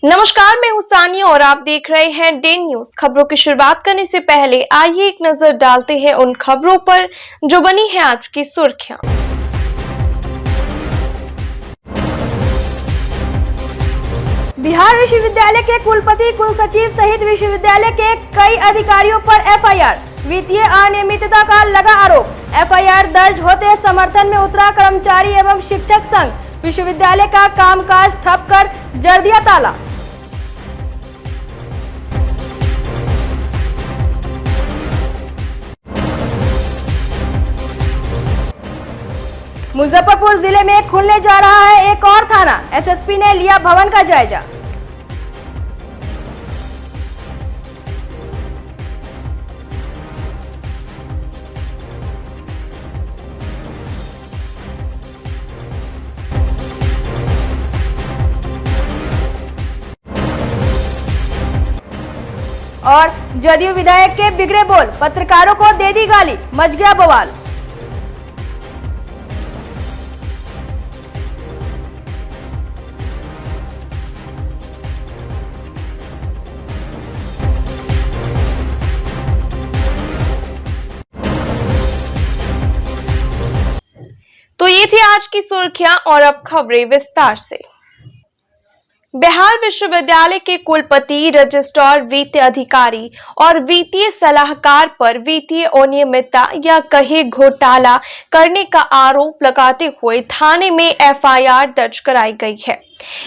नमस्कार, मैं हूं सानिया और आप देख रहे हैं डेन न्यूज। खबरों की शुरुआत करने से पहले आइए एक नजर डालते हैं उन खबरों पर जो बनी है आज की सुर्खियां। बिहार विश्वविद्यालय के कुलपति, कुलसचिव सहित विश्वविद्यालय के कई अधिकारियों पर एफआईआर। वित्तीय अनियमितता का लगा आरोप। एफआईआर दर्ज होते समर्थन में उतरा कर्मचारी एवं शिक्षक संघ। विश्वविद्यालय का कामकाज ठप कर जड़ दिया ताला। मुजफ्फरपुर जिले में खुलने जा रहा है एक और थाना। एसएसपी ने लिया भवन का जायजा। और जदयू विधायक के बिगड़े बोल, पत्रकारों को दे दी गाली, मच गया बवाल। तो ये थी आज की सुर्खियां और अब खबरें विस्तार से। बिहार विश्वविद्यालय के कुलपति, रजिस्ट्रार, वित्तीय अधिकारी और वित्तीय सलाहकार पर वित्तीय अनियमितता या कहे घोटाला करने का आरोप लगाते हुए थाने में एफआईआर दर्ज कराई गई है।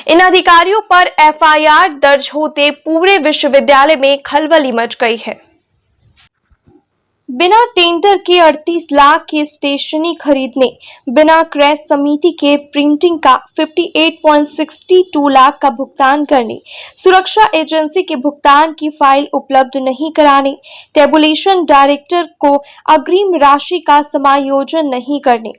इन अधिकारियों पर एफआईआर दर्ज होते पूरे विश्वविद्यालय में खलबली मच गई है। बिना टेंडर के 38 लाख के स्टेशनरी खरीदने, बिना क्रय समिति के प्रिंटिंग का 58.62 लाख का भुगतान करने, सुरक्षा एजेंसी के भुगतान की फाइल उपलब्ध नहीं कराने, टेबुलेशन डायरेक्टर को अग्रिम राशि का समायोजन नहीं करने,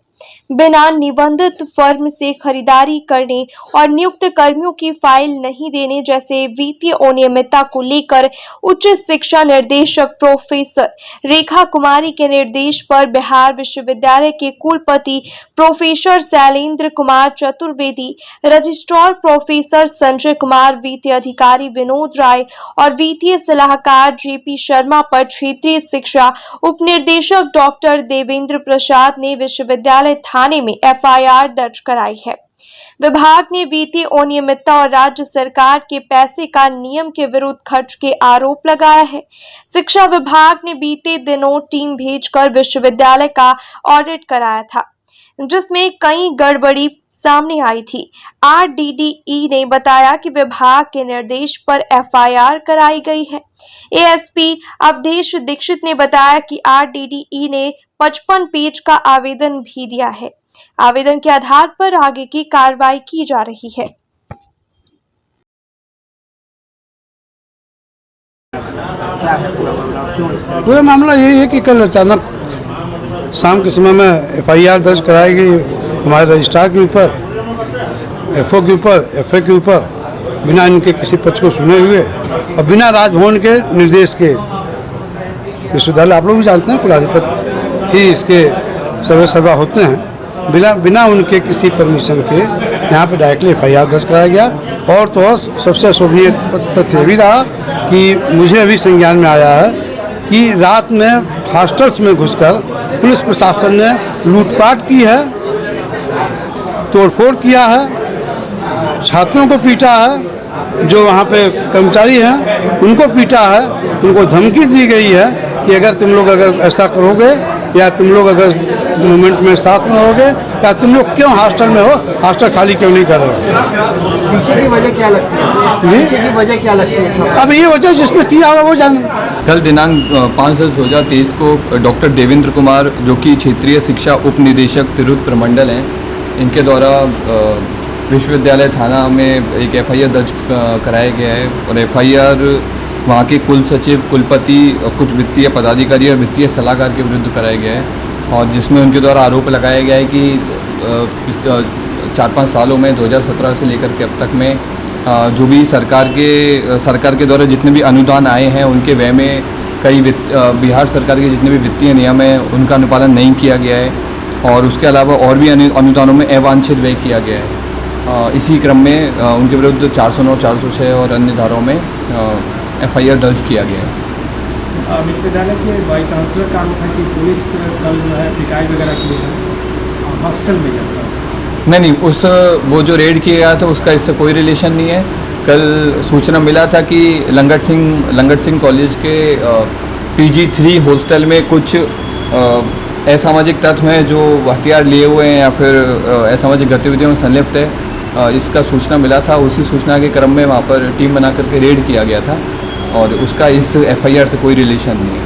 बिना निबंधित फर्म से खरीदारी करने और नियुक्त कर्मियों की फाइल नहीं देने जैसे वित्तीय अनियमितता को लेकर उच्च शिक्षा निर्देशक प्रोफेसर रेखा कुमारी के निर्देश पर बिहार विश्वविद्यालय के कुलपति professor Shailendra Kumar Chaturvedi, registrar professor Sanjay Kumar, वित्तीय अधिकारी विनोद राय और वित्तीय सलाहकार जेपी शर्मा पर क्षेत्रीय शिक्षा उप निर्देशक डॉक्टर देवेंद्र प्रसाद ने विश्वविद्यालय थाने में एफआईआर दर्ज कराई है। विभाग ने वित्तीय अनियमितता और राज्य सरकार के पैसे का नियम के विरुद्ध खर्च के आरोप लगाया है। शिक्षा विभाग ने बीते दिनों टीम भेजकर विश्वविद्यालय का ऑडिट कराया था, जिसमें कई गड़बड़ी सामने आई थी। आरडीडीई ने बताया कि विभाग के निर्देश पर एफआईआर कराई गई है। एएसपी अवधेश दीक्षित ने बताया कि आरडीडीई ने 55 पेज का आवेदन भी दिया है। आवेदन के आधार पर आगे की कार्रवाई की जा रही है। पूरा मामला यही है कि कल अचानक शाम के समय में एफआईआर दर्ज कराई गई हमारे रजिस्ट्रार के ऊपर, एफओ के ऊपर, एफए के ऊपर, बिना इनके किसी पक्ष को सुने हुए और बिना राजभवन के निर्देश के। विश्वविद्यालय आप लोग भी जानते हैं, कुलाधिपति ही इसके सर्वा होते हैं। बिना उनके किसी परमिशन के यहाँ पे डायरेक्टली एफआईआर दर्ज कराया गया। और तो और सबसे अशोभनीय तथ्य भी रहा कि मुझे अभी संज्ञान में आया है कि रात में हॉस्टल्स में घुसकर पुलिस प्रशासन ने लूटपाट की है, तोड़फोड़ किया है, छात्रों को पीटा है, जो वहाँ पे कर्मचारी हैं उनको पीटा है, उनको धमकी दी गई है कि अगर तुम लोग ऐसा करोगे या तुम लोग अगर मूवमेंट में साथ में रहोगे या तुम लोग क्यों हॉस्टल में हो, हॉस्टल खाली क्यों नहीं कर रहे हो। पीछे की वजह क्या लगती है? पीछे की वजह क्या लगती है? अब ये वजह जिसने किया होगा वो जाने। कल दिनांक 5/10/2023 को डॉक्टर देवेंद्र कुमार, जो कि क्षेत्रीय शिक्षा उप निदेशक तिरहुत प्रमंडल हैं, इनके द्वारा विश्वविद्यालय थाना में एक एफआईआर दर्ज कराया गया है। और एफआईआर वहाँ के कुल सचिव, कुलपति, कुछ वित्तीय पदाधिकारी और वित्तीय सलाहकार के विरुद्ध कराया गया है। और जिसमें उनके द्वारा आरोप लगाया गया है कि 4-5 सालों में 2017 से लेकर के अब तक में जो भी सरकार के द्वारा जितने भी अनुदान आए हैं उनके व्यय में कई बिहार सरकार के जितने भी वित्तीय नियम हैं उनका अनुपालन नहीं किया गया है। और उसके अलावा और भी अनुदानों में अवांछित व्यय किया गया है। इसी क्रम में उनके विरुद्ध 409, 406 और अन्य धाराओं में FIR दर्ज किया गया है। विश्वविद्यालय के वाइस चांसलर का आरोप है कि पुलिस कल जो है पिटाई वगैरह की है हॉस्टल में जाता है। नहीं, वो जो रेड किया गया था उसका इससे कोई रिलेशन नहीं है। कल सूचना मिला था कि लंगट सिंह कॉलेज के PG3 हॉस्टल में कुछ असामाजिक तत्व हैं जो हथियार लिए हुए हैं या फिर असामाजिक गतिविधियों में संलिप्त है। इसका सूचना मिला था, उसी सूचना के क्रम में वहाँ पर टीम बना करके रेड किया गया था और उसका इस FIR से कोई रिलेशन नहीं है।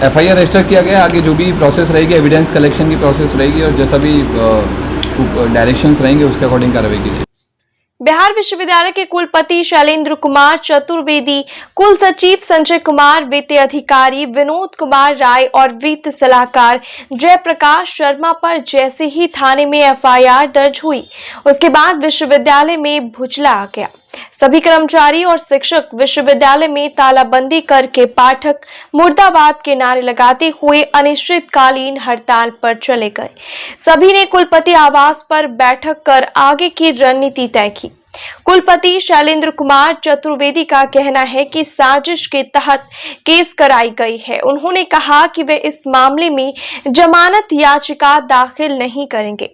FIR रजिस्टर किया गया, आगे जो भी प्रोसेस रहेगी, एविडेंस कलेक्शन की प्रोसेस रहेगी और जैसा भी डायरेक्शंस रहेंगे उसके अकॉर्डिंग कार्रवाई की जाएगी। बिहार विश्वविद्यालय के कुलपति शैलेंद्र कुमार चतुर्वेदी, कुल सचिव संजय कुमार, वित्तीय अधिकारी विनोद कुमार राय और वित्त सलाहकार जयप्रकाश शर्मा पर जैसे ही थाने में FIR दर्ज हुई, उसके बाद विश्वविद्यालय में भुचला आ गया। सभी कर्मचारी और शिक्षक विश्वविद्यालय में तालाबंदी करके पाठक मुर्दाबाद के नारे लगाते हुए अनिश्चितकालीन हड़ताल पर चले गए। सभी ने कुलपति आवास पर बैठक कर आगे की रणनीति तय की। कुलपति शैलेंद्र कुमार चतुर्वेदी का कहना है कि साजिश के तहत केस कराई गई है। उन्होंने कहा कि वे इस मामले में जमानत याचिका दाखिल नहीं करेंगे।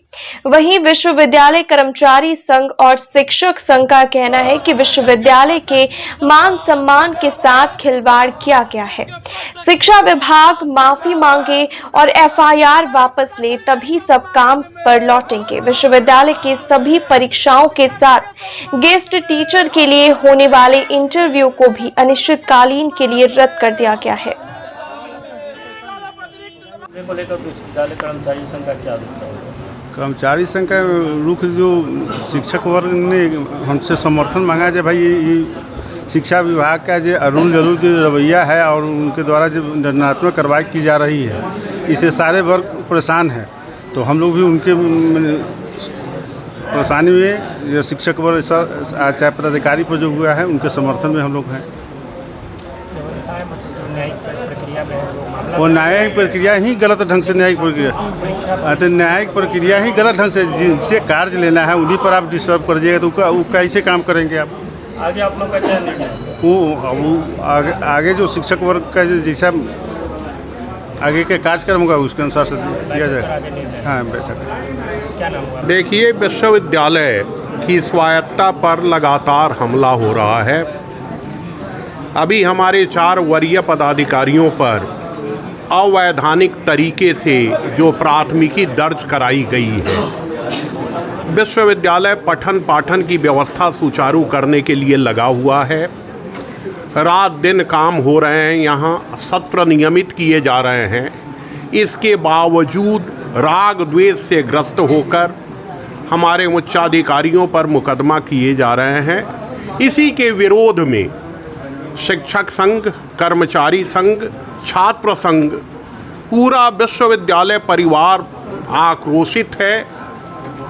वहीं विश्वविद्यालय कर्मचारी संघ और शिक्षक संघ का कहना है कि विश्वविद्यालय के मान सम्मान के साथ खिलवाड़ किया गया है। शिक्षा विभाग माफी मांगे और FIR वापस ले, तभी सब काम पर लौटेंगे। विश्वविद्यालय के सभी परीक्षाओं के साथ गेस्ट टीचर के लिए होने वाले इंटरव्यू को भी अनिश्चितकालीन के लिए रद्द कर दिया गया है। को लेकर विश्वविद्यालय कर्मचारी संघ का क्या रुख है? कर्मचारी संघ का रुख जो शिक्षक वर्ग ने हमसे समर्थन मांगा है, भाई ये शिक्षा विभाग का जो अरुण जरूर जो रवैया है और उनके द्वारा जो दंडात्मक कार्रवाई की जा रही है, इससे सारे वर्ग परेशान हैं। तो हम लोग भी उनके परेशानी में जो शिक्षक वर्ग चाहे पदाधिकारी पर जो हुआ है उनके समर्थन में हम लोग हैं। वो न्यायिक प्रक्रिया ही गलत ढंग से न्यायिक प्रक्रिया, तो न्यायिक प्रक्रिया ही गलत ढंग से, जिनसे कार्य लेना है उन्हीं पर आप डिस्टर्ब कर दिएगा तो वो कैसे काम करेंगे आप? आगे आप लोग का क्या निर्णय? वो आगे जो शिक्षक वर्ग का जैसा आगे के कार्यक्रम होगा उसके अनुसार से किया जाएगा। हाँ, बैठक। क्या नाम हुआ? देखिए, विश्वविद्यालय की स्वायत्तता पर लगातार हमला हो रहा है। अभी हमारे 4 वरीय पदाधिकारियों पर अवैधानिक तरीके से जो प्राथमिकी दर्ज कराई गई है। विश्वविद्यालय पठन पाठन की व्यवस्था सुचारू करने के लिए लगा हुआ है। रात दिन काम हो रहे हैं, यहाँ सत्र नियमित किए जा रहे हैं। इसके बावजूद राग द्वेष से ग्रस्त होकर हमारे उच्चाधिकारियों पर मुकदमा किए जा रहे हैं। इसी के विरोध में शिक्षक संघ, कर्मचारी संघ, छात्र संघ, पूरा विश्वविद्यालय परिवार आक्रोशित है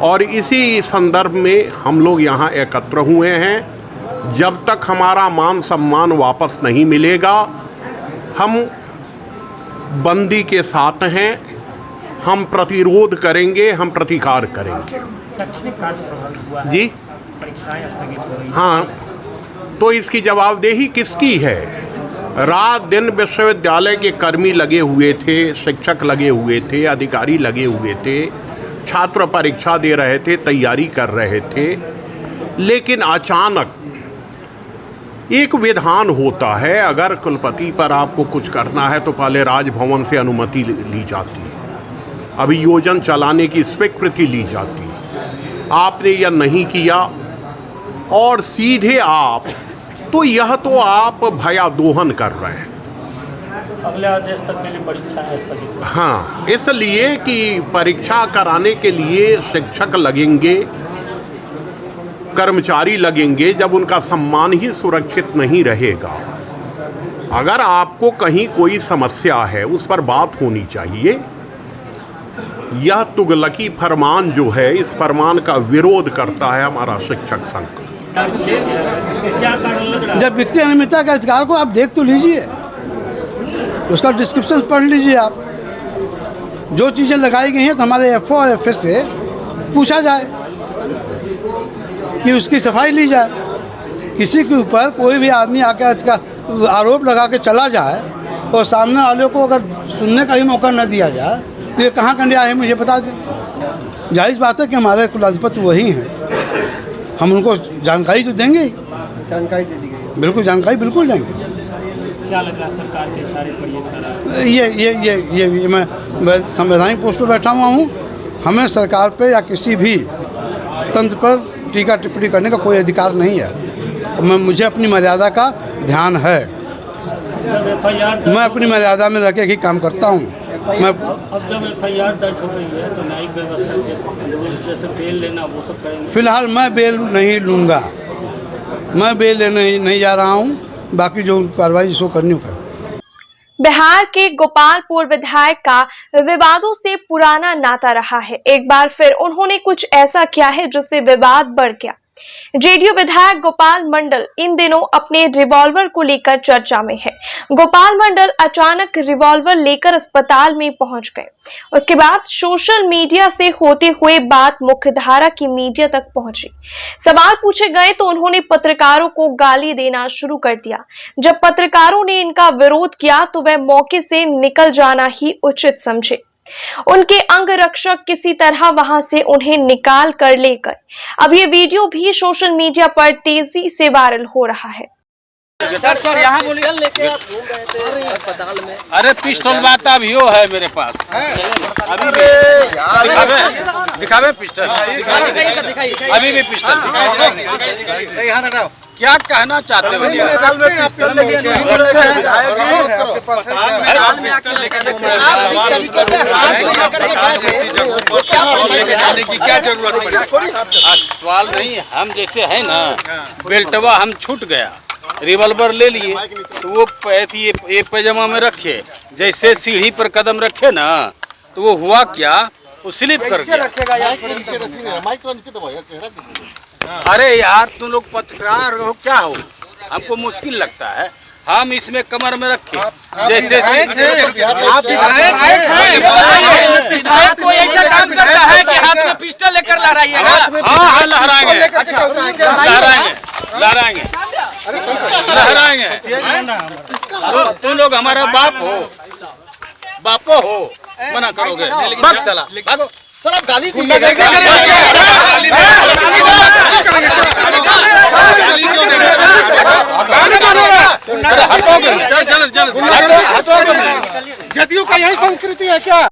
और इसी संदर्भ में हम लोग यहाँ एकत्र हुए हैं। जब तक हमारा मान सम्मान वापस नहीं मिलेगा, हम बंदी के साथ हैं, हम प्रतिरोध करेंगे, हम प्रतिकार करेंगे। शैक्षणिक कार्य प्रभावित हुआ है जी, परीक्षाएं स्थगित हो रही हैं। हाँ, तो इसकी जवाबदेही किसकी है? रात दिन विश्वविद्यालय के कर्मी लगे हुए थे, शिक्षक लगे हुए थे, अधिकारी लगे हुए थे, छात्र परीक्षा दे रहे थे, तैयारी कर रहे थे। लेकिन अचानक एक विधान होता है, अगर कुलपति पर आपको कुछ करना है तो पहले राजभवन से अनुमति ली जाती है, अभियोजन चलाने की स्वीकृति ली जाती है। आपने यह नहीं किया और सीधे आप, तो यह तो आप भयादोहन कर रहे हैं। अगले आदेश तक के लिए परीक्षाएं स्थगित। हाँ, इसलिए कि परीक्षा कराने के लिए शिक्षक लगेंगे, कर्मचारी लगेंगे, जब उनका सम्मान ही सुरक्षित नहीं रहेगा। अगर आपको कहीं कोई समस्या है उस पर बात होनी चाहिए। यह तुगलकी फरमान जो है, इस फरमान का विरोध करता है हमारा शिक्षक संघ। क्या कारण लग रहा है? जब वित्तीय अनियमितता के अधिकार को आप देख तो लीजिए, उसका डिस्क्रिप्शन पढ़ लीजिए आप। जो चीज़ें लगाई गई हैं तो हमारे एफओ और एफएस से पूछा जाए कि उसकी सफाई ली जाए। किसी के ऊपर कोई भी आदमी आकर इसका आरोप लगा के चला जाए और सामने वाले को अगर सुनने का भी मौका न दिया जाए तो ये कहाँ का न्याय है, मुझे बता दें। जाहिर बात है कि हमारे कुलाधिपति वही हैं, हम उनको जानकारी तो देंगे ही। जानकारी दे दी गई। बिल्कुल जानकारी बिल्कुल देंगे। क्या लग रहा है सरकार के इशारे पर ये सारा? ये मैं संवैधानिक पोस्ट पर बैठा हुआ हूँ। हमें सरकार पे या किसी भी तंत्र पर टीका टिप्पणी करने का कोई अधिकार नहीं है। मुझे अपनी मर्यादा का ध्यान है। मैं अपनी मर्यादा में रह के ही काम करता हूँ। मैं अब जब FIR दर्ज हो गई है तो न्यायिक व्यवस्था के जैसे बेल लेना वो सब करेंगे? फिलहाल मैं बेल नहीं लूँगा, मैं बेल लेने नहीं जा रहा हूँ। बाकी जो कार्रवाई जिसको करनी हो कर। बिहार के गोपालपुर विधायक का विवादों से पुराना नाता रहा है। एक बार फिर उन्होंने कुछ ऐसा किया है जिससे विवाद बढ़ गया। जेडीयू विधायक गोपाल मंडल इन दिनों अपने रिवॉल्वर को लेकर चर्चा में है। गोपाल मंडल अचानक रिवॉल्वर लेकर अस्पताल में पहुंच गए। उसके बाद सोशल मीडिया से होते हुए बात मुख्यधारा की मीडिया तक पहुंची। सवाल पूछे गए तो उन्होंने पत्रकारों को गाली देना शुरू कर दिया। जब पत्रकारों ने इनका विरोध किया तो वह मौके से निकल जाना ही उचित समझे। उनके अंगरक्षक किसी तरह वहां से उन्हें निकाल कर लेकर अब ये वीडियो भी सोशल मीडिया पर तेजी से वायरल हो रहा है। सर यहाँ बोलिए। लेके आप घूम रहे थे अस्पताल में। अरे पिस्टल बात अभी हो है मेरे पास। अभी दिखावे पिस्टल। अभी भी पिस्टल। यहाँ हटाओ। क्या कहना चाहते हो? क्या जरूरत पड़ी? अस्पताल नहीं, हम जैसे है ना, बेल्टवा हम छूट गया, रिवॉल्वर ले लिए तो वो ये पैजामा में रखे, जैसे सीढ़ी पर कदम रखे ना तो वो हुआ क्या, वो स्लिप कर गया। अरे यार तुम लोग पत्रकार हो क्या हो, हमको मुश्किल लगता है। हम इसमें कमर में रखे जैसे कोई ऐसा काम करता है कि हाथ में पिस्टल लेकर लहराइएगा। हाँ लहराएंगे, लहराएंगे, लहराएंगे। तुम लोग हमारा बापो हो, मना करोगे? भाग चला, भागो। सर आप गाली जदयू का यही संस्कृति है क्या?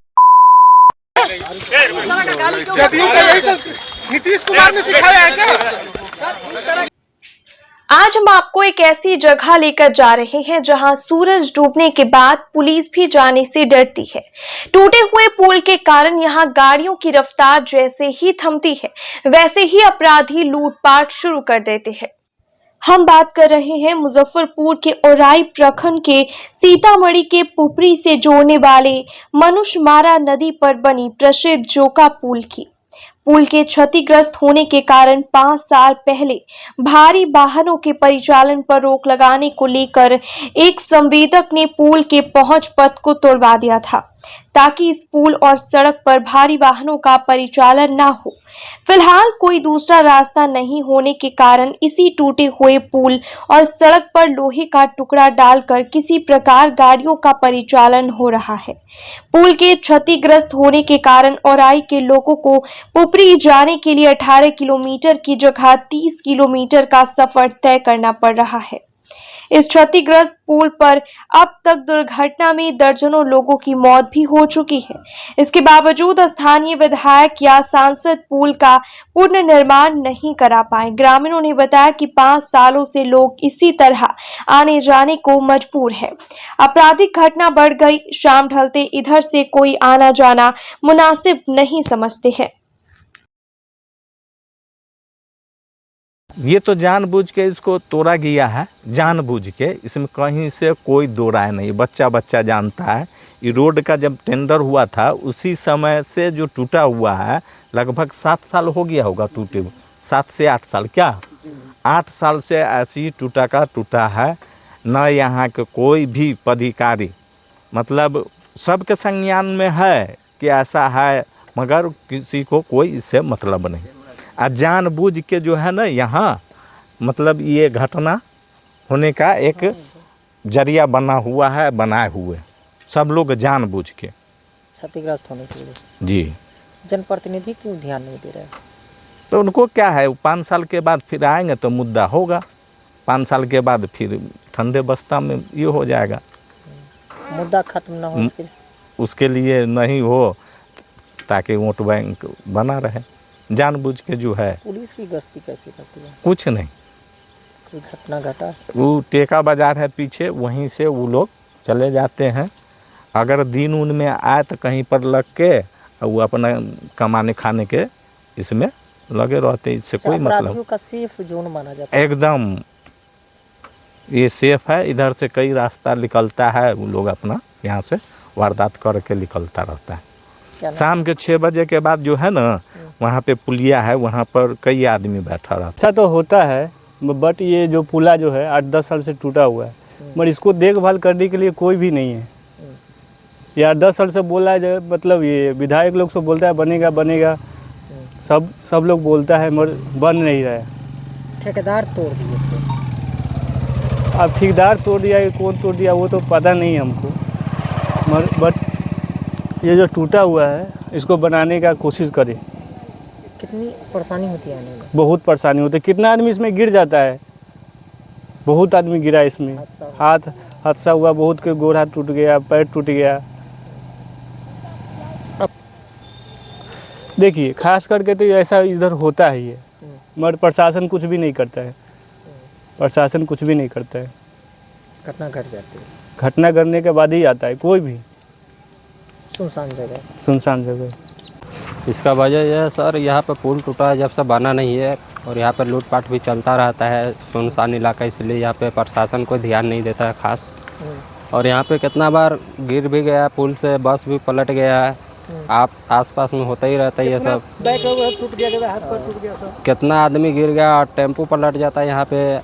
जदयू का यही संस्कृति नीतीश कुमार ने सिखाया है क्या? आज हम आपको एक ऐसी जगह लेकर जा रहे हैं जहां सूरज डूबने के बाद पुलिस भी जाने से डरती है। टूटे हुए पुल के कारण यहां गाड़ियों की रफ्तार जैसे ही थमती है वैसे ही अपराधी लूटपाट शुरू कर देते हैं। हम बात कर रहे हैं मुजफ्फरपुर के औराई प्रखंड के सीतामढ़ी के पुपरी से जोड़ने वाले मनुष्यमारा नदी पर बनी प्रसिद्ध जोका पुल की। पुल के क्षतिग्रस्त होने के कारण 5 साल पहले भारी वाहनों के परिचालन पर रोक लगाने को लेकर एक संवेदक ने पुल के पहुंच पथ को तोड़वा दिया था ताकि इस पुल और सड़क पर भारी वाहनों का परिचालन ना हो। फिलहाल कोई दूसरा रास्ता नहीं होने के कारण इसी टूटे हुए पुल और सड़क पर लोहे का टुकड़ा डालकर किसी प्रकार गाड़ियों का परिचालन हो रहा है। पुल के क्षतिग्रस्त होने के कारण औराई के लोगों को पुपरी जाने के लिए 18 किलोमीटर की जगह 30 किलोमीटर का सफर तय करना पड़ रहा है। इस क्षतिग्रस्त पुल पर अब तक दुर्घटना में दर्जनों लोगों की मौत भी हो चुकी है। इसके बावजूद स्थानीय विधायक या सांसद पुल का पुनर्निर्माण नहीं करा पाए। ग्रामीणों ने बताया कि 5 सालों से लोग इसी तरह आने जाने को मजबूर है। आपराधिक घटना बढ़ गई। शाम ढलते इधर से कोई आना जाना मुनासिब नहीं समझते हैं। ये तो जानबूझ के इसको तोड़ा गया है, जानबूझ के, इसमें कहीं से कोई दो राय नहीं। बच्चा जानता है। ये रोड का जब टेंडर हुआ था उसी समय से जो टूटा हुआ है, लगभग 7 साल हो गया होगा टूटे हुए, 7 से 8 साल, क्या 8 साल से ऐसे ही टूटा है। न यहाँ के कोई भी पदाधिकारी, मतलब सबके संज्ञान में है कि ऐसा है, मगर किसी को कोई इससे मतलब नहीं। और जानबूझ के जो है ना यहाँ मतलब ये घटना होने का एक जरिया बना हुआ है, बनाए हुए सब लोग जानबूझ के क्षतिग्रस्त होने के लिए। जी। जनप्रतिनिधि क्यों ध्यान नहीं दे रहे? तो उनको क्या है, 5 साल के बाद फिर आएंगे तो मुद्दा होगा, 5 साल के बाद फिर ठंडे बस्ता में ये हो जाएगा। मुद्दा खत्म ना हो उसके लिए नहीं हो, ताकि वोट बैंक बना रहे, जानबूझ के जो है। पुलिस की गश्ती कैसी करती है? कुछ नहीं, कोई घटना घटा? वो टेका बाजार है पीछे, वहीं से वो लोग चले जाते हैं। अगर दिन उनमें आए तो कहीं पर लग के वो अपना कमाने खाने के इसमें लगे रहते, इससे कोई मतलब का सेफ जोन माना जाता है। एकदम ये सेफ है, इधर से कई रास्ता निकलता है, वो लोग अपना यहाँ से वारदात करके निकलता रहता है। शाम के 6 बजे के बाद जो है ना वहाँ पे पुलिया है, वहाँ पर कई आदमी बैठा रहता है। अच्छा तो होता है, बट ये जो पुला जो है 8-10 साल से टूटा हुआ है, मगर इसको देखभाल करने के लिए कोई भी नहीं है। ये 8-10 साल से बोला जाए, मतलब ये विधायक लोग से बोलता है बनेगा बनेगा, सब लोग बोलता है, मगर बन नहीं रहा है। ठेकेदार तोड़ दिए थे। अब ठेकेदार तोड़ दिया कि कौन तोड़ दिया वो तो पता नहीं हमको, मगर बट ये जो टूटा हुआ है इसको बनाने का कोशिश करें। कितनी परेशानी होती है आने में? बहुत परेशानी होती है, कितना आदमी इसमें गिर जाता है, बहुत आदमी गिरा इसमें, हादसा हुआ, बहुत के गोड़ हाथ टूट गया, पैर टूट गया। देखिए खास करके तो ऐसा इधर होता ही है, मगर प्रशासन कुछ भी नहीं करता है, प्रशासन कुछ भी नहीं करता है। घटना घट जाती है, घटना करने के बाद ही आता है कोई भी। सुनसान जगह। इसका वजह यह है सर, यहाँ पर पुल टूटा है जब से बना नहीं है, और यहाँ पर लूटपाट भी चलता रहता है, सुनसान इलाका, इसलिए यहाँ पे प्रशासन को ध्यान नहीं देता है खास। और यहाँ पे कितना बार गिर भी गया पुल से, बस भी पलट गया है, आप आसपास में होता ही रहता है ये सब। टूट गया, हाथ पर टूट गया, कितना आदमी गिर गया और टेम्पो पलट जाता है यहाँ पे,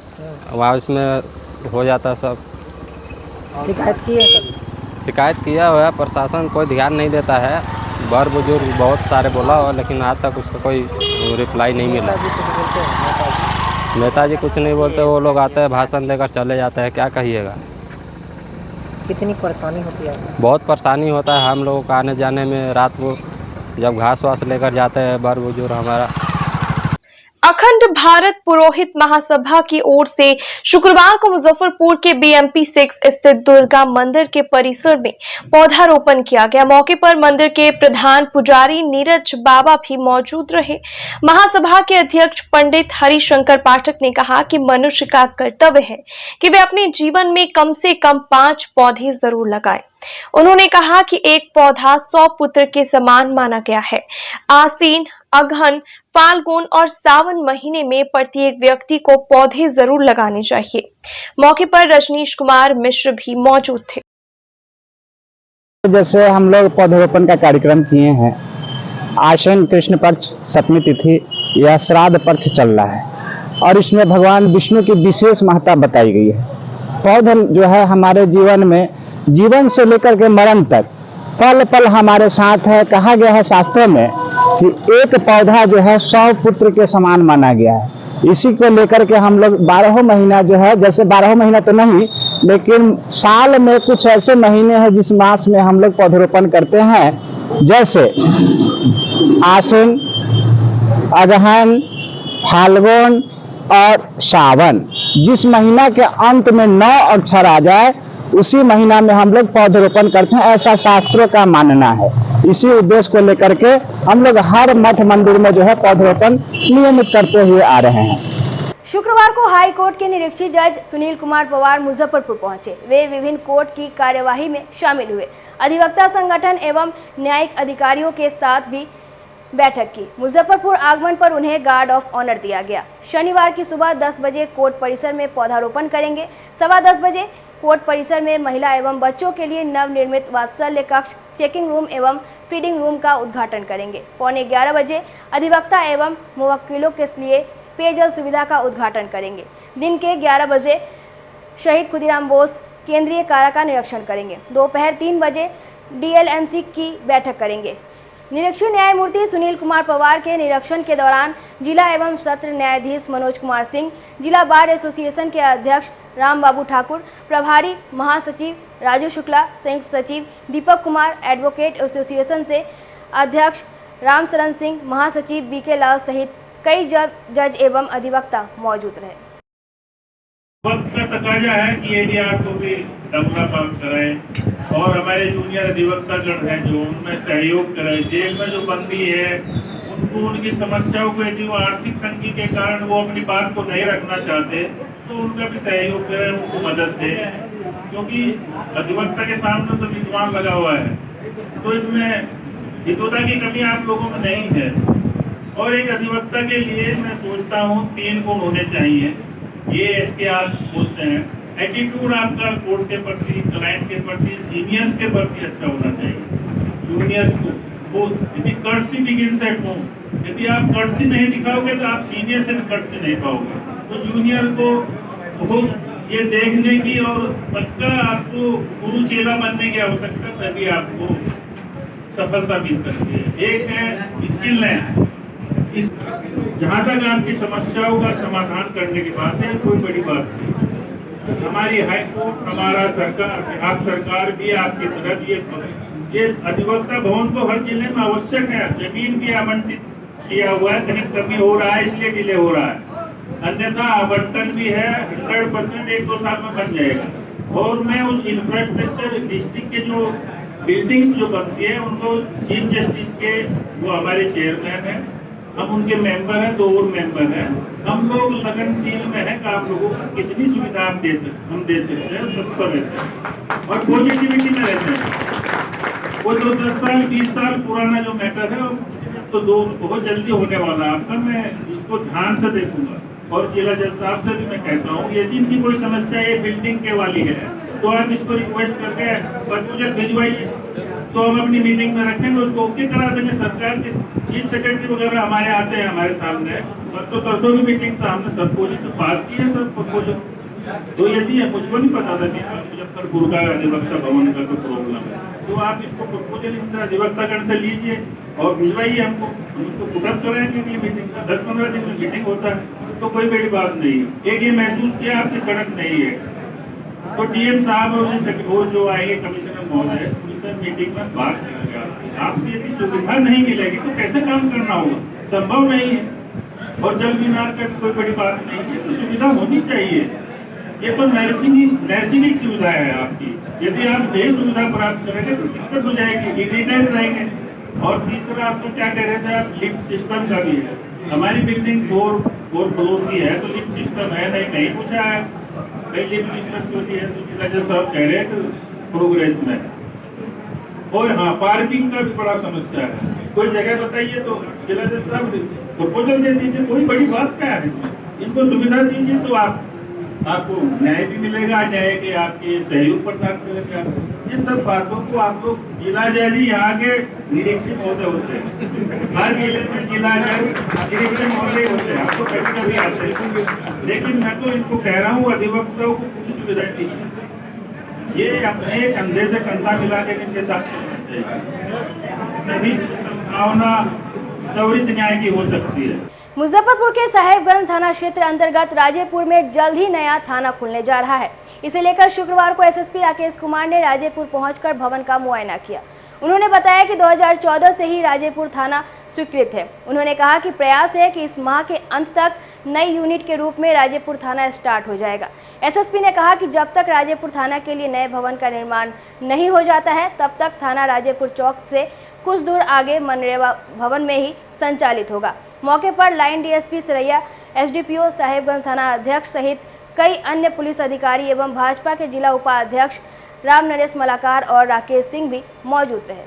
वहाँ इसमें हो जाता है सब। शिकायत की है कभी? शिकायत किया हुआ है, प्रशासन कोई ध्यान नहीं देता है, बड़ बुजुर्ग बहुत सारे बोला हो, लेकिन आज तक उसका कोई रिप्लाई नहीं मिला। नेताजी कुछ नहीं बोलते, वो लोग आते हैं भाषण देकर चले जाते हैं, क्या कहिएगा। कितनी परेशानी होती है? बहुत परेशानी होता है हम लोगों को आने जाने में, रात को जब घास वास लेकर जाते हैं बड़ बुजुर्ग हमारा। अखंड भारत पुरोहित महासभा की ओर से शुक्रवार को मुजफ्फरपुर के BMP 6 स्थित दुर्गा मंदिर के परिसर में पौधारोपण किया गया। मौके पर मंदिर के प्रधान पुजारी नीरज बाबा भी मौजूद रहे। महासभा के अध्यक्ष पंडित हरिशंकर पाठक ने कहा कि मनुष्य का कर्तव्य है कि वे अपने जीवन में कम से कम 5 पौधे जरूर लगाएं। उन्होंने कहा कि एक पौधा 100 पुत्र के समान माना गया है। आसीन, अगहन, फाल्गुन और सावन महीने में प्रत्येक व्यक्ति को पौधे जरूर लगाने चाहिए। मौके पर रजनीश कुमार मिश्र भी मौजूद थे। जैसे हम लोग पौधरोपण का कार्यक्रम किए हैं, आश्विन कृष्ण पक्ष सप्तमी तिथि यह श्राद्ध पक्ष चल रहा है और इसमें भगवान विष्णु की विशेष महत्ता बताई गई है। पौध जो है हमारे जीवन में, जीवन से लेकर के मरण तक पल पल हमारे साथ है। कहा गया है शास्त्रों में कि एक पौधा जो है 100 पुत्र के समान माना गया है। इसी को लेकर के हम लोग 12 महीना जो है, जैसे 12 महीना तो नहीं, लेकिन साल में कुछ ऐसे महीने हैं जिस मास में हम लोग पौधरोपण करते हैं, जैसे आश्विन, अगहन, फाल्गुन और सावन। जिस महीना के अंत में 9 अक्षर आ जाए उसी महीना में हम लोग पौधरोपण करते हैं, ऐसा शास्त्रों का मानना है। इसी उद्देश्य को लेकर के हम लोग हर मठ मंदिर में जो है पौधरोपण नियमित करते हुए आ रहे हैं। शुक्रवार को हाई कोर्ट के निरीक्षक जज सुनील कुमार पवार मुजफ्फरपुर पहुंचे। वे विभिन्न कोर्ट की कार्यवाही में शामिल हुए। अधिवक्ता संगठन एवं न्यायिक अधिकारियों के साथ भी बैठक की। मुजफ्फरपुर आगमन पर उन्हें गार्ड ऑफ ऑनर दिया गया। शनिवार की सुबह 10 बजे कोर्ट परिसर में पौधारोपण करेंगे। 10:15 बजे कोर्ट परिसर में महिला एवं बच्चों के लिए नवनिर्मित वात्सल्य कक्ष, चेकिंग रूम एवं फीडिंग रूम का उद्घाटन करेंगे। 11:15 बजे अधिवक्ता एवं मुवक्किलों के लिए पेयजल सुविधा का उद्घाटन करेंगे। दिन के 11 बजे शहीद खुदीराम बोस केंद्रीय कारा का निरीक्षण करेंगे। दोपहर 3 बजे डीएलएमसी की बैठक करेंगे। निरीक्षण न्यायमूर्ति सुनील कुमार पवार के निरीक्षण के दौरान जिला एवं सत्र न्यायाधीश मनोज कुमार सिंह, जिला बार एसोसिएशन के अध्यक्ष राम बाबू ठाकुर, प्रभारी महासचिव राजू शुक्ला, संयुक्त सचिव दीपक कुमार, एडवोकेट एसोसिएशन से अध्यक्ष राम शरण सिंह, महासचिव बीके लाल सहित कई जज एवं अधिवक्ता मौजूद रहे। वक्त का तकाजा है कि एडीआर को भी नमूना पास कराएं और हमारे जूनियर अधिवक्तागण हैं जो उनमें सहयोग कराएं। जेल में जो बंदी है उनको उनकी समस्याओं को, यदि वो आर्थिक तंगी के कारण वो अपनी बात को नहीं रखना चाहते तो उनका भी सहयोग करें, उनको मदद दें, क्योंकि अधिवक्ता के सामने तो विद्वान लगा हुआ है, तो इसमें हितोता की कमी आप लोगों में नहीं है। और एक अधिवक्ता के लिए मैं सोचता हूँ 3 गुण होने चाहिए। ये इसके आप बोलते हैं, एटीट्यूड आपका कोर्ट के प्रति, क्लाइंट के प्रति, सीनियर्स के प्रति अच्छा होना चाहिए। जूनियर्स को यदि कर्टसी बिगिंस एट होम, यदि आप कर्टसी नहीं दिखाओगे तो आप सीनियर से भी कर्टसी नहीं पाओगे। तो जूनियर को बहुत ये देखने की और पक्का आपको गुरु चेला बनने की आवश्यकता, तभी आपको सफलता मिल सकती है। एक है स्किलनेस। जहाँ तक आपकी समस्याओं का समाधान करने की बात है, कोई बड़ी बात नहीं। हमारी हाई कोर्ट, हमारा सरकार, बिहार सरकार भी आपकी तरफ ये अधिवक्ता भवन तो हर जिले में आवश्यक है। जमीन भी आवंटित किया हुआ है, कहीं कमी हो रहा है इसलिए डिले हो रहा है, अन्यथा आवंटन भी है 100% 1-2 साल में बन जाएगा। और मैं उस इंफ्रास्ट्रक्चर डिस्ट्रिक्ट के जो बिल्डिंग्स जो बनती है उनको चीफ जस्टिस के, वो हमारे चेयरमैन है, हम उनके मेंबर हैं, 2 और मेंबर हैं, हम लोग लगनशील में हैं कि आप लोगों को कितनी सुविधा आप दे सकते, हम दे सकते हैं, सब पर रहते हैं और पॉजिटिविटी में रहते हैं। वो जो 10 साल 20 साल पुराना जो मैटर है तो बहुत जल्दी होने वाला है आपका, मैं इसको ध्यान से देखूंगा। और जिला जज साहब से भी मैं कहता हूँ, यदि इनकी कोई समस्या ये बिल्डिंग के वाली है तो आप इसको रिक्वेस्ट करके प्रपोजल भिजवाइए, तो हम अपनी मीटिंग में रखेंगे, उसको ओके करा देंगे। सरकार के चीफ सेक्रेटरी वगैरह हमारे आते हैं हमारे सामने, परसों की मीटिंग था, हमने सब पोजिशन पास किए, सब प्रपोजल। तो यदि मुझको नहीं पता था कि मुजफ्फरपुर का अधिवक्ता भवन का कोई प्रॉब्लम है, तो आप इसको प्रपोजल इनसे अधिवक्तागण से लीजिए और भिजवाइए हमको, हम उसको पुटअप कराएंगे कि मीटिंग का 10-15 दिन में मीटिंग होता है, तो कोई बड़ी बात नहीं है। एक ये महसूस किया आपकी सड़क नहीं है, तो डीएम साहब और वो जो आएंगे कमिश्नर महोदय, उनसे मीटिंग में बात करेंगे। आपकी यदि सुविधा नहीं मिलेगी तो कैसे काम करना होगा, संभव नहीं है। और जल मीनार का कोई बड़ी बात नहीं है, तो सुविधा होनी चाहिए। ये तो नर्सिंग सुविधा है आपकी, यदि आप यही सुविधा प्राप्त करेंगे तो दिक्कत हो जाएगी, इरिटेट रहेंगे। और तीसरा आप तो क्या कह रहे थे, आप लिफ्ट सिस्टम का भी है। हमारी बिल्डिंग 4 फ्लोर की है, तो लिफ्ट सिस्टम है नहीं पूछा है, लिफ्ट सिस्टम जो है तो जज साहब कह रहे हैं प्रोग्रेस में। और हाँ, पार्किंग का भी बड़ा समस्या है, कोई जगह बताइए तो जिला जज साहब प्रपोजल दे दीजिए, कोई बड़ी बात क्या है, इनको सुविधा दीजिए तो आपको न्याय भी मिलेगा, न्याय के आपके सहयोग प्रदान करेगा। ये सब बातों को आप लोग जिला जज ही यहाँ के निरीक्षक महोदय होते हैं, हर जिले में जिला जज निरीक्षक महोदय होते हैं, आपको कभी कभी आते हैं। लेकिन मैं तो इनको कह रहा हूँ अधिवक्ताओं को पूरी सुविधा दीजिए, ये अपने कंधे से कंधा मिला के इनके साथ चलना चाहिए, तभी संभावना त्वरित न्याय की हो सकती है। मुजफ्फरपुर के साहेबगंज थाना क्षेत्र अंतर्गत राजेपुर में जल्द ही नया थाना खुलने जा रहा है। इसे लेकर शुक्रवार को एसएसपी राकेश कुमार ने राजेपुर पहुंचकर भवन का मुआयना किया। उन्होंने बताया कि 2014 से ही राजेपुर थाना स्वीकृत है। उन्होंने कहा कि प्रयास है कि इस माह के अंत तक नई यूनिट के रूप में राजेपुर थाना स्टार्ट हो जाएगा। एसएसपी ने कहा कि जब तक राजेपुर थाना के लिए नए भवन का निर्माण नहीं हो जाता है, तब तक थाना राजेपुर चौक से कुछ दूर आगे मनरेगा भवन में ही संचालित होगा। मौके पर line DSP Saraiya, SDPO Sahebganj थाना अध्यक्ष सहित कई अन्य पुलिस अधिकारी एवं भाजपा के जिला उपाध्यक्ष राम नरेश मलाकार और राकेश सिंह भी मौजूद रहे।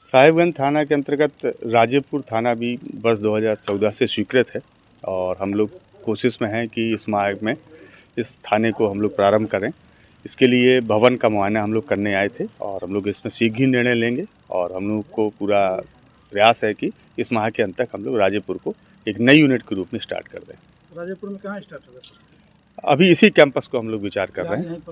साहेबगंज थाना के अंतर्गत राजेपुर थाना भी वर्ष 2014 से स्वीकृत है और हम लोग कोशिश में हैं कि इस माह में इस थाने को हम लोग प्रारंभ करें। इसके लिए भवन का मुआयना हम लोग करने आए थे और हम लोग इसमें शीघ्र ही निर्णय लेंगे और हम लोग को पूरा प्रयास है कि इस माह के अंत तक हम लोग राजेपुर को एक नई यूनिट के रूप में स्टार्ट कर दें। राजेपुर में कहाँ स्टार्ट होगा? अभी इसी कैंपस को हम लोग विचार कर रहे हैं।